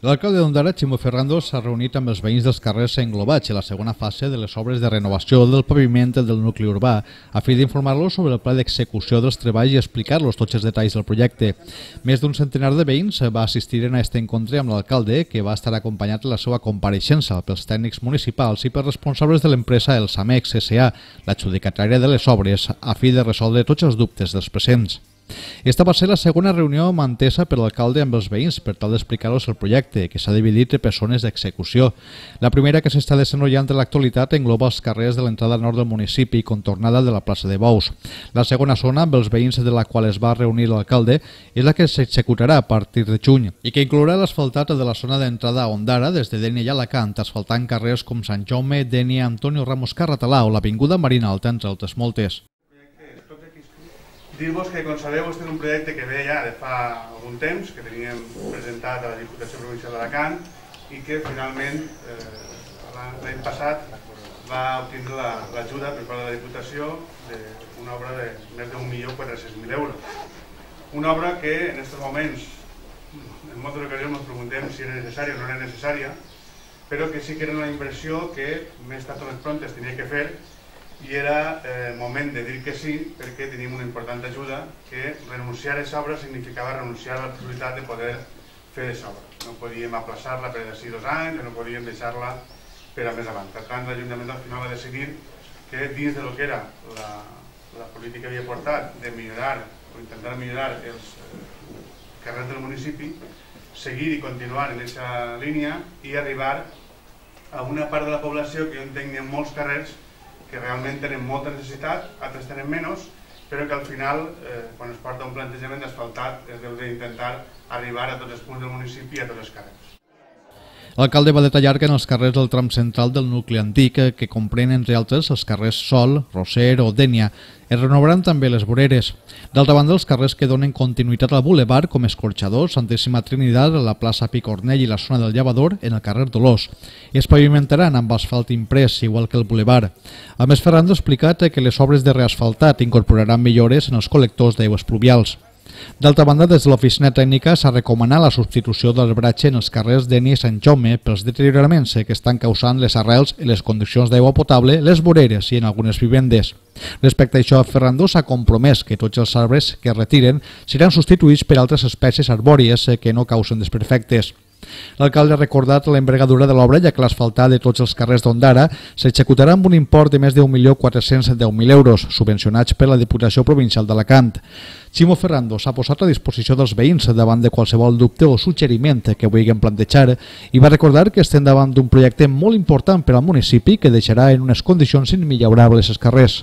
L'alcalde d'Ondara, Ximo Ferrando, s'ha reunit amb els veïns dels carrers englobats en la segona fase de les obres de renovació del paviment del nucli urbà, a fi d'informar-los sobre el pla d'execució dels treballs i explicar-los tots els detalls del projecte. Més d'un centenar de veïns va assistir a aquest encontre amb l'alcalde, que va estar acompanyat en la seva compareixença pels tècnics municipals i pels responsables de l'empresa El Samex S.A., l'adjudicatària de les obres, a fi de resoldre tots els dubtes dels presents. Esta va ser la segona reunió mantesa per l'alcalde amb els veïns per tal d'explicar-los el projecte, que s'ha dividit per zones d'execució. La primera, que s'està desenvolupant en l'actualitat, engloba els carrers de l'entrada nord del municipi i contornada de la plaça de Bous. La segona zona, amb els veïns de la qual es va reunir l'alcalde, és la que s'executarà a partir de juny i que inclourà l'asfaltat de la zona d'entrada a Ondara des de Dénia i Alacant, asfaltant carrers com Sant Jaume, Dénia, Antonio Ramos Carratalà o l'Avinguda Marina Alta, entre altres moltes. Dir-vos que, com sabeu, este és un projecte que ve ja de fa algun temps, que teníem presentat a la Diputació Provincial d'Alacant i que finalment l'any passat va obtenir l'ajuda per part de la Diputació d'una obra de més de 1.400.000 euros. Una obra que en aquests moments, en moltes ocasions ens preguntem si era necessària o no era necessària, però que sí que era una inversió que més tard o més pront es tenia que fer i era el moment de dir que sí, perquè teníem una important ajuda, que renunciar a aquesta obra significava renunciar a la possibilitat de poder fer aquesta obra. No podíem aplaçar-la per d'ací 2 anys, no podíem deixar-la per a més avant. Per tant, l'Ajuntament al final va decidir que dins del que era la política que havia portat de millorar o intentar millorar els carrers del municipi, seguir i continuar en aquesta línia i arribar a una part de la població que jo entenc en molts carrers que realment tenen molta necessitat, altres tenen menys, però que al final, quan es porta un plantejament d'asfaltat, es deu d'intentar arribar a tots els punts del municipi i a tots els carrers. L'alcalde va detallar que en els carrers del tram central del nucli antic, que comprèn entre altres els carrers Sol, Roser o Dénia, es renovaran també les voreres. D'altra banda, els carrers que donen continuïtat al bulevard, com Escorxador, Santíssima Trinitat, la plaça Picornell i la zona del Llavador, en el carrer Dolors, i es pavimentaran amb asfalt imprès, igual que el bulevard. A més, Ferrando ha explicat que les obres de reasfaltat incorporaran millores en els col·lectors d'aigües pluvials. D'altra banda, des de l'oficina tècnica s'ha recomanat la substitució del bratge en els carrers Dénia i Sant Jaume pels deterioraments que estan causant les arrels i les conduccions d'aigua potable, les voreres i en algunes vivendes. Respecte a això, Ferrando s'ha compromès que tots els arbres que es retiren seran substituïts per altres espècies arbòries que no causen desperfectes. L'alcalde ha recordat l'envergadura de l'obra, ja que l'asfaltat de tots els carrers d'Ondara s'executarà amb un import de més de 1.410.000 euros, subvencionats per la Diputació Provincial d'Alacant. Ximo Ferrando s'ha posat a disposició dels veïns davant de qualsevol dubte o suggeriment que vulguin plantejar i va recordar que estem davant d'un projecte molt important per al municipi que deixarà en unes condicions immillorables els carrers.